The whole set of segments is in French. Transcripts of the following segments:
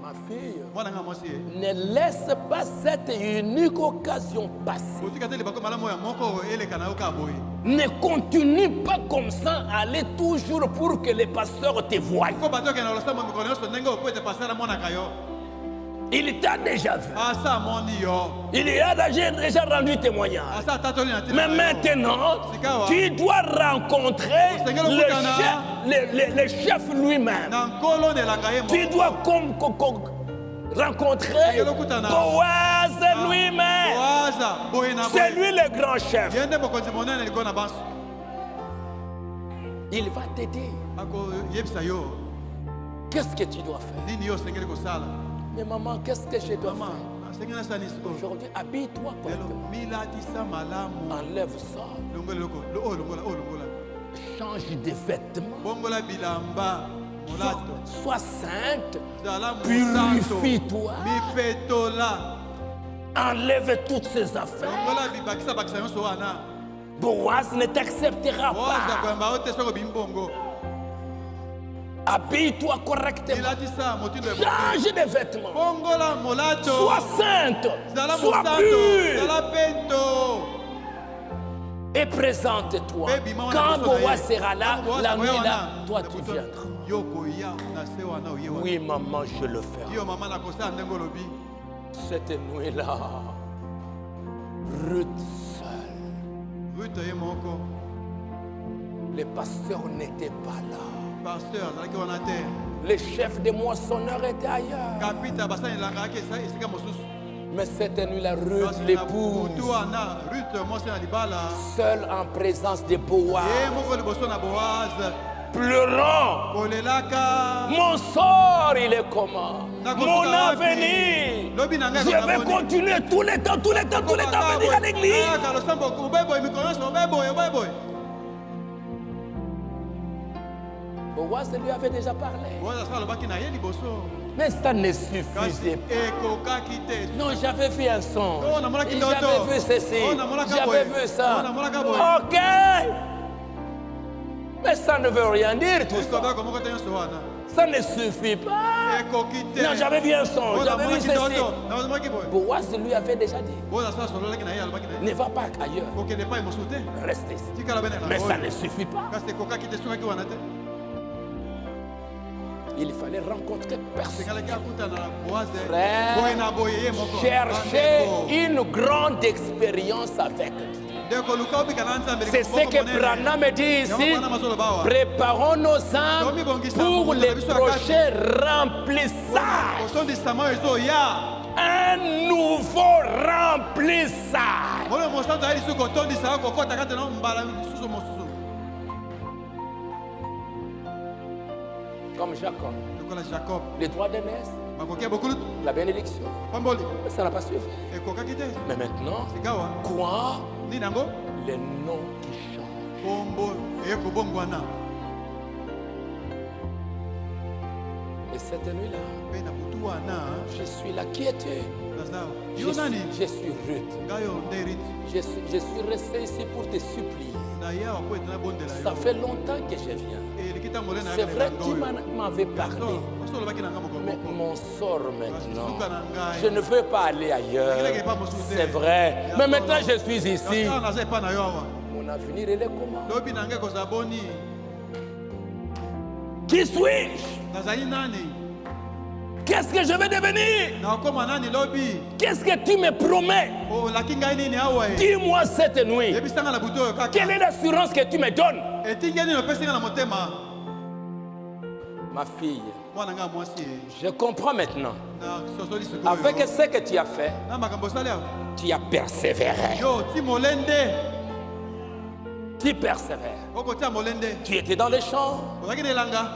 Ma fille, ne laisse pas cette unique occasion passer. Ne continue pas comme ça, aller toujours pour que les pasteurs te voient. Il t'a déjà vu. Il a déjà rendu témoignage. Mais maintenant, tu dois rencontrer le chef lui-même. Tu dois rencontrer Boaz lui-même. C'est lui le grand chef. Il va t'aider. Qu'est-ce que tu dois faire? Mais maman, qu'est-ce que je dois faire? Aujourd'hui, habille-toi correctement. Enlève ça. Change de vêtements. Sois sainte. Purifie-toi. Enlève toutes ces affaires. Boaz ne t'acceptera pas. Habille-toi correctement. Change de vêtements. Sois sainte. Sois pure. Et présente-toi. Quand Boaz sera là, la nuit là, toi tu viendras. Oui, maman, je le ferai. Cette nuit-là, Ruth seule. Les pasteurs n'étaient pas là. Les chefs des moissonneurs étaient ailleurs. Mais cette nuit-là, Ruth l'épouse, seule en présence de Boaz, pleurant. Mon sort, il est comment? Mon avenir. Je vais continuer tout le temps à venir à l'église. Boaz lui avait déjà parlé. Mais ça ne suffisait pas. Non, j'avais vu un songe. J'avais vu ceci. J'avais vu ça. Ok. Mais ça ne veut rien dire tout ça. Ça ne suffit pas. Non, j'avais vu un songe. J'avais vu ceci. Boaz lui avait déjà dit. Ne va pas ailleurs. Reste ici. Mais ça ne suffit pas. Il fallait rencontrer personne. Frère, chercher une grande expérience avec Dieu. C'est ce que Branham dit ici. Préparons nos âmes pour les prochains remplissages. Un nouveau remplissage. Comme Jacob, les droits d'aînesse, la bénédiction. Mais ça n'a pas suffi. Mais maintenant, quoi? Les noms qui changent. Et cette nuit-là, je suis là. Qui es-tu? Je suis Ruth. Je suis resté ici pour te supplier. Ça fait longtemps que je viens. C'est vrai que tu m'avais parlé. Mais mon sort maintenant, je ne veux pas aller ailleurs. C'est vrai. Mais maintenant je suis ici. Mon avenir, il est comment? Qui suis-je? Qu'est-ce que je vais devenir? Qu'est-ce que tu me promets? Dis-moi cette nuit. Quelle est l'assurance que tu me donnes? Ma fille, je comprends maintenant. Avec ce que tu as fait, tu as persévéré. Tu persévères. Tu étais dans les champs.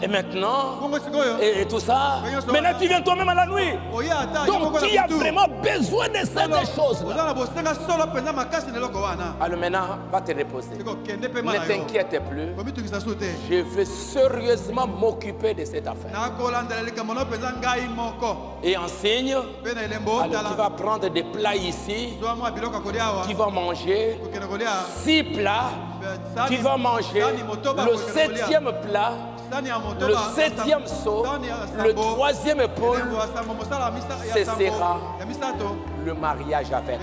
Et maintenant, et tout ça. Maintenant, tu viens toi-même à la nuit. Donc, tu as vraiment besoin de ces choses-là. Alors maintenant, va te reposer. Ne t'inquiète plus. Je vais sérieusement m'occuper de cette affaire. Et en signe, alors tu vas prendre des plats ici. Tu vas manger 6 plats. Tu vas manger le 7e plat. le 7e saut, le 3e épaule, ce sera le mariage avec.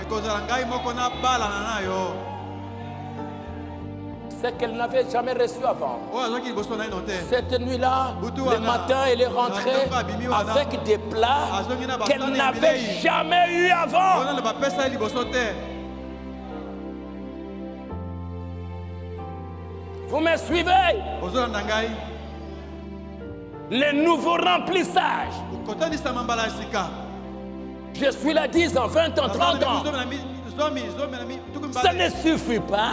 C'est qu'elle n'avait jamais reçu avant. Cette nuit-là, le matin, elle est rentrée avec des plats qu'elle n'avait jamais eu avant. Vous me suivez? Les nouveaux remplissages. Je suis là 10 ans, 20 ans, 30 ans. Ça ne suffit pas.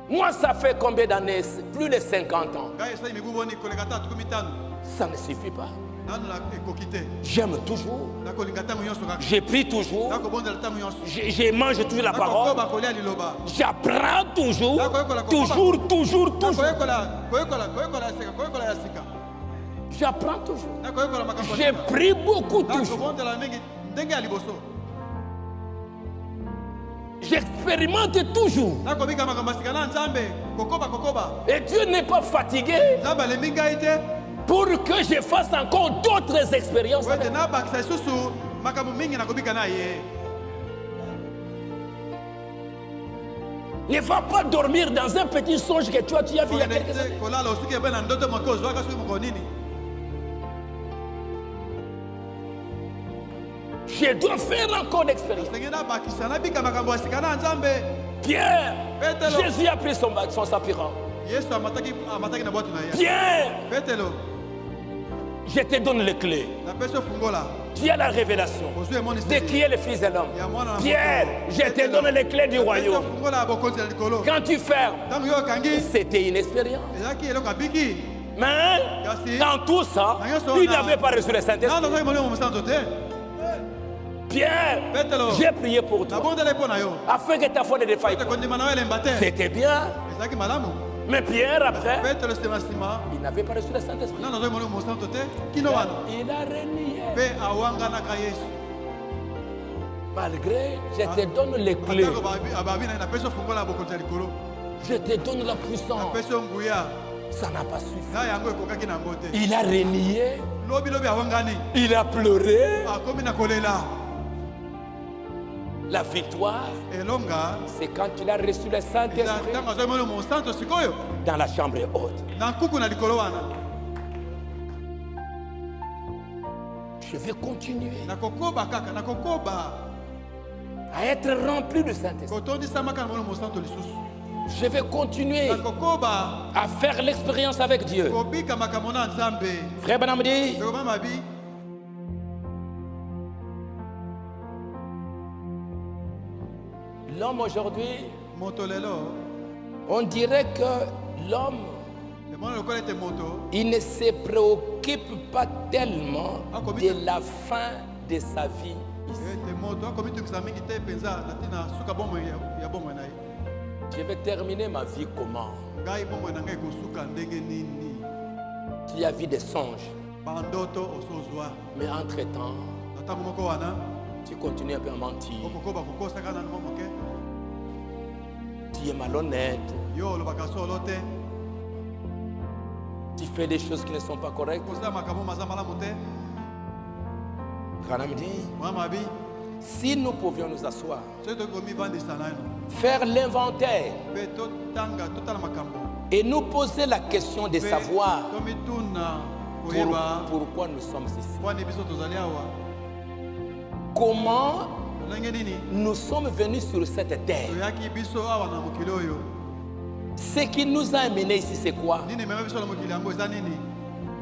Moi, ça fait combien d'années? Plus de 50 ans. Ça ne suffit pas. J'aime toujours. Je prie toujours. Je mange toujours la parole. J'apprends toujours. Toujours. J'apprends toujours. Je prie beaucoup toujours. J'expérimente toujours. Et Dieu n'est pas fatigué pour que je fasse encore d'autres expériences. Ne va pas dormir dans un petit songe que tu as vu il y a quelques années. Je dois faire encore d'expérience. Pierre, Jésus a pris son sapira. Pierre, je te donne les clés. Tu as la révélation de qui est le Fils de l'homme. Pierre, je te donne les clés du royaume. Quand tu fermes, c'était une expérience. Mais dans tout ça, il n'avait pas reçu le Saint-Esprit. Pierre, j'ai prié pour toi afin que ta foi ne défaille pas. C'était bien. Mais Pierre, après, il n'avait pas reçu le Saint-Esprit. Il a renié. Malgré, je te donne les clés. Je te donne la puissance. Ça n'a pas suffi. Il a renié. Il a pleuré. La victoire, c'est quand il a reçu le Saint-Esprit dans la chambre haute. Je vais continuer à être rempli du Saint-Esprit. Je vais continuer à faire l'expérience avec Dieu. Frère Branham dit, l'homme aujourd'hui, on dirait que l'homme, il ne se préoccupe pas tellement de la fin de sa vie ici. Je vais terminer ma vie comment? Tu as vu des songes. Mais entre-temps, tu continues un peu à mentir. Tu es malhonnête. Tu fais des choses qui ne sont pas correctes. Branham dit, si nous pouvions nous asseoir, faire l'inventaire et nous poser la question de savoir pourquoi nous sommes ici. Comment nous sommes venus sur cette terre? Ce qui nous a amenés ici, c'est quoi?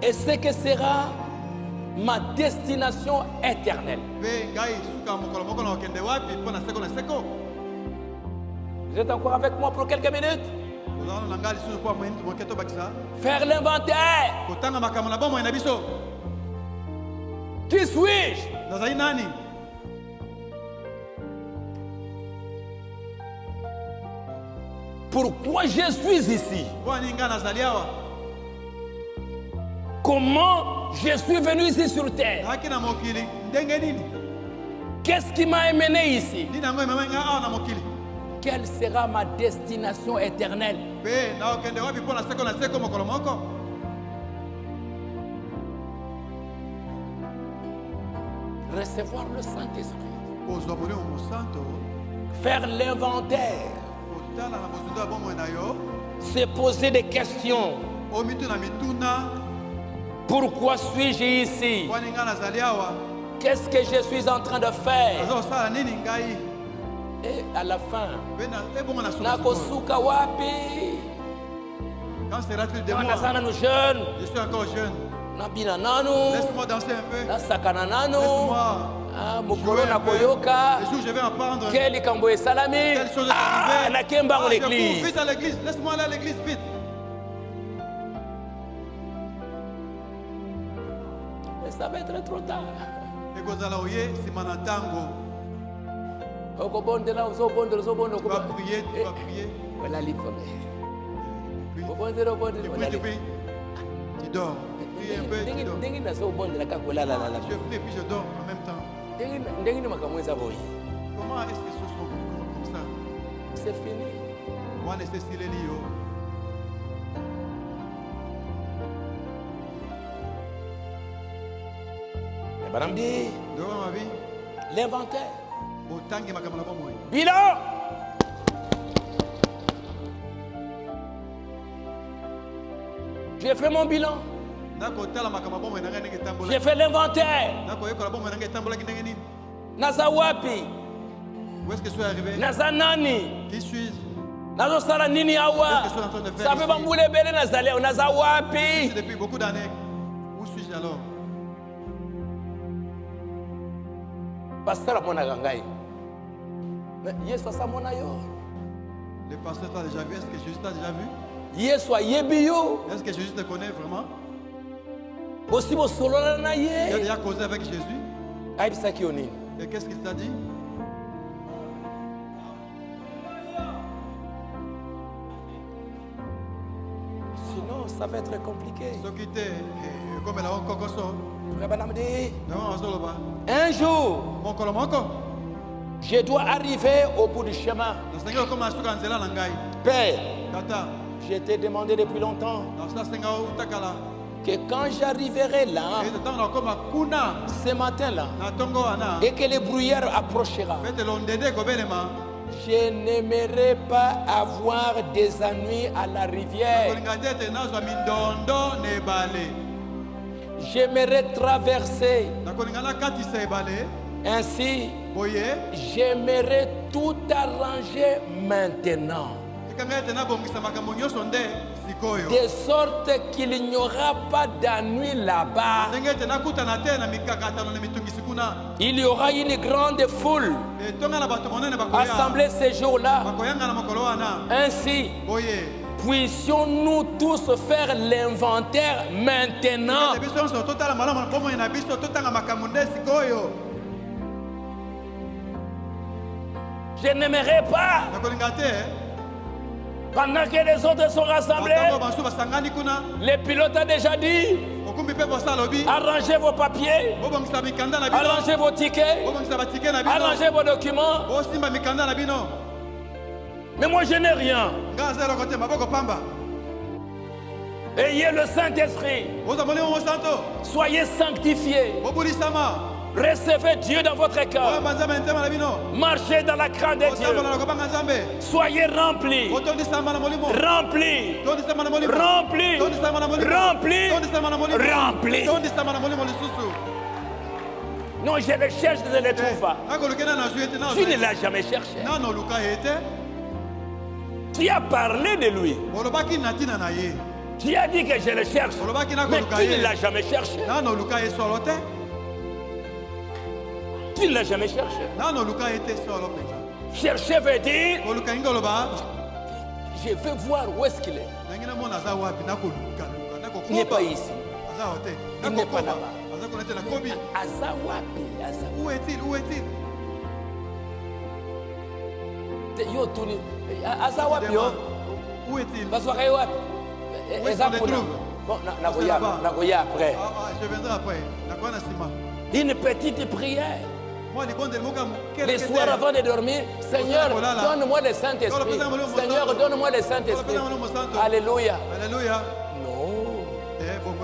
Et ce que sera ma destination éternelle. Vous êtes encore avec moi pour quelques minutes? Faire l'inventaire. Qui suis-je? Pourquoi je suis ici? Comment je suis venu ici sur terre? Qu'est-ce qui m'a amené ici? quelle sera ma destination éternelle. Recevoir le Saint-Esprit. Faire l'inventaire. Se poser des questions. Pourquoi suis-je ici? Qu'est-ce que je suis en train de faire? Et à la fin, nakosuka wapi? Quand sera-t-il de moi? Je suis encore jeune. Laisse-moi danser un peu. Laisse-moi jouer un peu. Le jour où je vais apprendre quelle chose est arrivée. Vite à l'église. Laisse-moi aller à l'église vite. Mais ça va être trop tard. Tu vas prier, tu vas prier. Voilà tu dors. Prie un peu, tu dors. Je prie et puis je dors en même temps. Comment est-ce que ce sont comme ça? C'est fini. Moi, je sais si les lios. L'inventaire. Bilan. Bilan. J'ai fait mon bilan. J'ai fait l'inventaire. Naza wapi? Où est-ce que je suis arrivé? Naza nani? Qui suis-je? Nazo sala nini awa? Qu'est-ce que je suis en train de faire Ça fait bamboule belle nazale. Naza wapi? Depuis beaucoup d'années. Où suis-je alors? Pasteur mona gangai. Mais Yesu sa mona yo. Le pasteur t'a déjà vu? Est-ce que Jésus t'a déjà vu? Yesu yebiyo. Est-ce que Jésus te connaît vraiment? Aussi bo solo na Tu ye. as déjà causé avec Jésus? Aibisa ki onini. Et qu'est-ce qu'il t'a dit? Sinon, ça va être compliqué. Un jour, je dois arriver au bout du chemin. Père, je t'ai demandé depuis longtemps que quand j'arriverai là, ce matin-là, et que le brouillard approchera, je n'aimerais pas avoir des ennuis à la rivière. J'aimerais traverser. Ainsi, j'aimerais tout arranger maintenant. De sorte qu'il n'y aura pas d'ennui là-bas. Il y aura une grande foule assemblée ces jours-là. Ainsi, puissions-nous tous faire l'inventaire maintenant. Je n'aimerais pas, pendant que les autres sont rassemblés, le pilote a déjà dit, arrangez vos papiers, arrangez vos tickets, arrangez vos documents. Mais moi je n'ai rien. Ayez le Saint-Esprit. Soyez sanctifiés. Recevez Dieu dans votre cœur. Marchez dans la crainte de Dieu. Soyez remplis. Remplis. Remplis. Remplis. Remplis. Non, je le cherche, je ne le trouve pas. Tu ne l'as jamais cherché. Tu as parlé de lui. Tu as dit que je le cherche. Mais tu ne l'as jamais cherché. Tu ne l'as jamais cherché. Chercher veut dire je veux voir où est-ce qu'il est. Il n'est pas ici. Il n'est pas là-bas. Où est-il? Où est-il? Où est-il? Est-ce qu'on le trouve? Bon, je viendrai après. une petite prière. Les soirs avant de dormir, Seigneur, donne-moi le Saint-Esprit. Seigneur, donne-moi le Saint-Esprit. Alléluia. Non.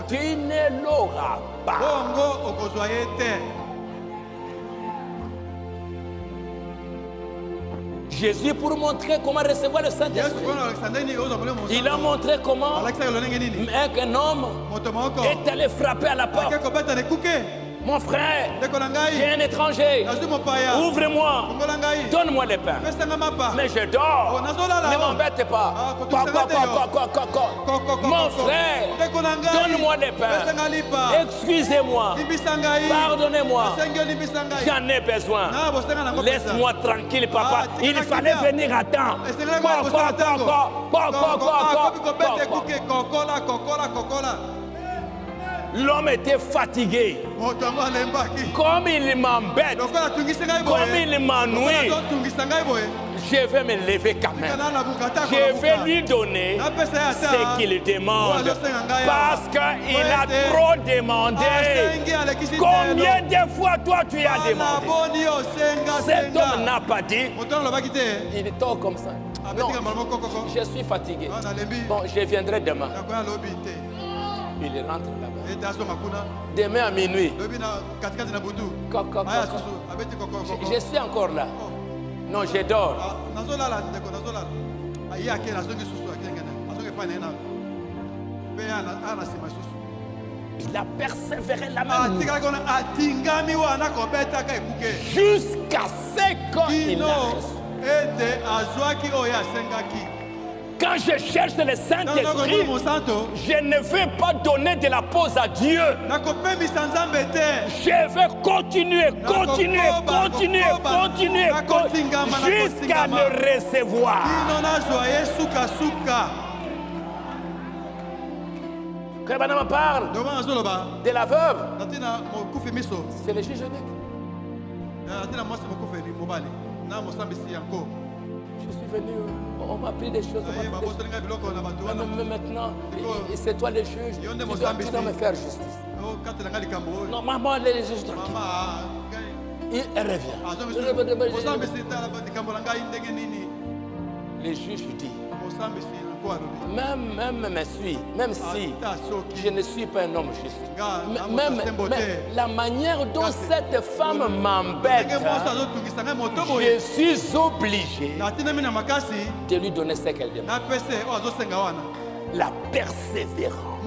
Tu ne l'auras pas. Jésus, pour montrer comment recevoir le Saint-Esprit, il a montré comment un homme est allé frapper à la porte. Mon frère, j'ai un étranger. Ouvre-moi. Donne-moi le pain. Mais je dors. Ne m'embête pas. Mon frère, donne-moi le pain. Excusez-moi. Pardonnez-moi. J'en ai besoin. Laisse-moi tranquille, papa. Il fallait venir à temps. L'homme était fatigué. Comme il m'embête, comme il m'ennuie, je vais me lever quand même. Je vais lui donner ce qu'il demande. Parce qu'il a trop demandé. Combien de fois toi tu as demandé? Cet homme n'a pas dit. Il est tort comme ça. Non, je suis fatigué. Bon, je viendrai demain. Il rentre là-bas. Demain à minuit. Je suis encore là. Non, je dors. Il a persévéré la même jusqu'à ce qu'il a reçu. Quand je cherche le Saint-Esprit, je ne veux pas donner de la pause à Dieu. Je veux continuer jusqu'à le recevoir. Quand Madame parle de la veuve, c'est le juge unique. Je suis venu, on m'a appris des choses. Mais maintenant, c'est toi le juge. Tu dois me faire justice. Non, maman, elle est juste tranquille. Elle revient. Le juge dit, même si je ne suis pas un homme juste, même la manière dont cette femme m'embête, je suis obligé de lui donner ce qu'elle demande. La persévérance.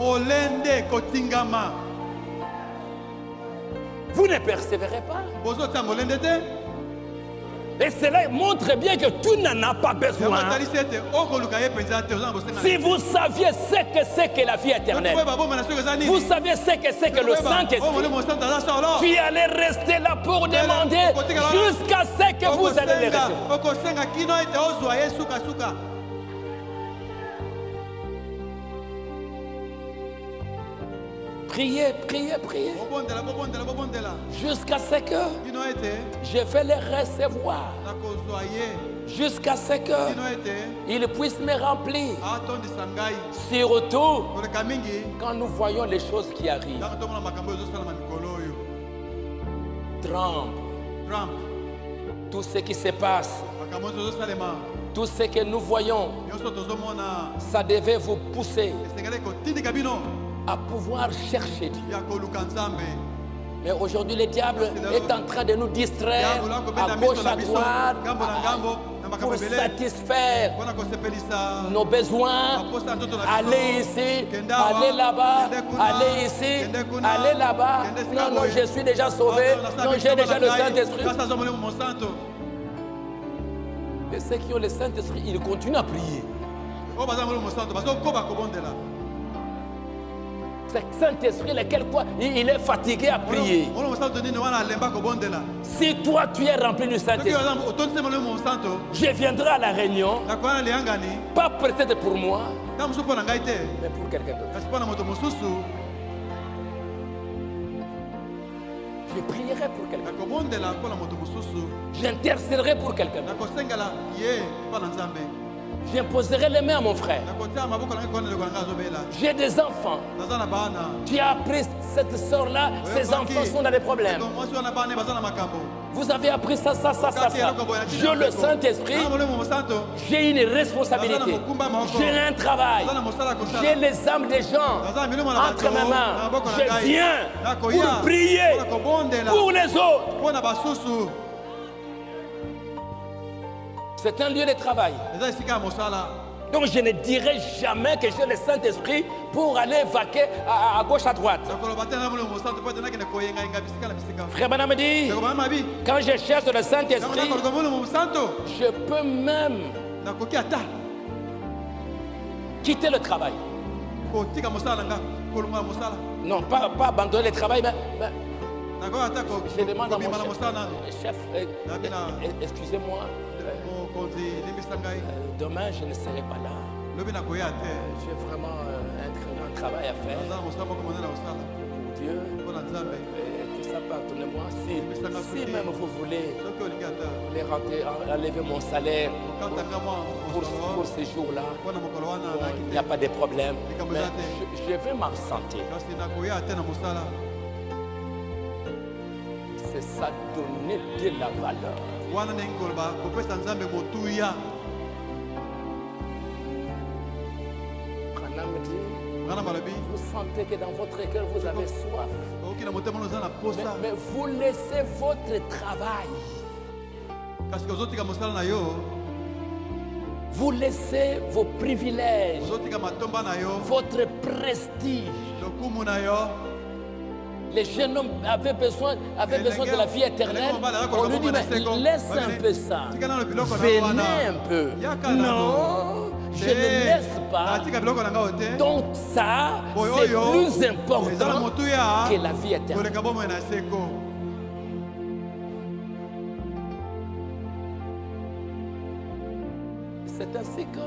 Vous ne persévérez pas. Et cela montre bien que tu n'en as pas besoin. Si vous saviez ce que c'est que la vie éternelle, vous saviez ce que c'est que le Saint-Esprit, tu allez rester là pour demander jusqu'à ce que vous allez le recevoir. Priez. Jusqu'à ce que je vais les recevoir. Jusqu'à ce qu'ils puissent me remplir. Surtout quand nous voyons les choses qui arrivent. Trump. Tout ce qui se passe. Tout ce que nous voyons. Ça devait vous pousser à pouvoir chercher Dieu. Mais aujourd'hui, le diable est en train de nous distraire à gauche, à droite, pour satisfaire nos besoins. Allez ici, allez là-bas, allez ici, allez là-bas. Non, je suis déjà sauvé. Non, j'ai déjà le Saint-Esprit. Et ceux qui ont le Saint-Esprit, ils continuent à prier. Ce Saint-Esprit, lequel quoi, il est fatigué à prier. Si toi tu es rempli du Saint-Esprit, je viendrai à la réunion, pas peut-être pour moi, mais pour quelqu'un d'autre. Je prierai pour quelqu'un. J'intercéderai pour quelqu'un d'autre. J'imposerai les mains à mon frère. J'ai des enfants. Tu as appris cette sœur-là, ses enfants sont dans des problèmes. Vous avez appris ça. Je, le Saint-Esprit, j'ai une responsabilité. J'ai un travail. J'ai les âmes des gens entre mes mains. Je viens pour prier pour les autres. C'est un lieu de travail. Donc je ne dirai jamais que j'ai le Saint-Esprit pour aller vaquer à gauche, à droite. Frère Branham dit, quand je cherche le Saint-Esprit, je peux même quitter le travail. Non, pas abandonner le travail, mais je demande à mon chef, excusez-moi, demain je ne serai pas là. J'ai vraiment un travail à faire pour Dieu. Tout ça, pardonnez-moi. Si même vous voulez enlever mon salaire pour ces jours-là, il n'y a pas de problème. Mais je vais m'absenter. C'est ça, donner de la valeur. Vous sentez que dans votre cœur vous avez soif. Mais vous laissez votre travail. Vous laissez vos privilèges, votre prestige. Les jeunes hommes avaient besoin de la vie éternelle. On lui dit, mais laisse un peu ça. Venez un peu. Non, je ne laisse pas. Donc ça, c'est plus important que la vie éternelle. C'est ainsi que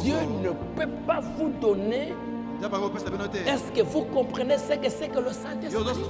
Dieu ne peut pas vous donner. Est-ce que vous comprenez ce que c'est que le Saint-Esprit?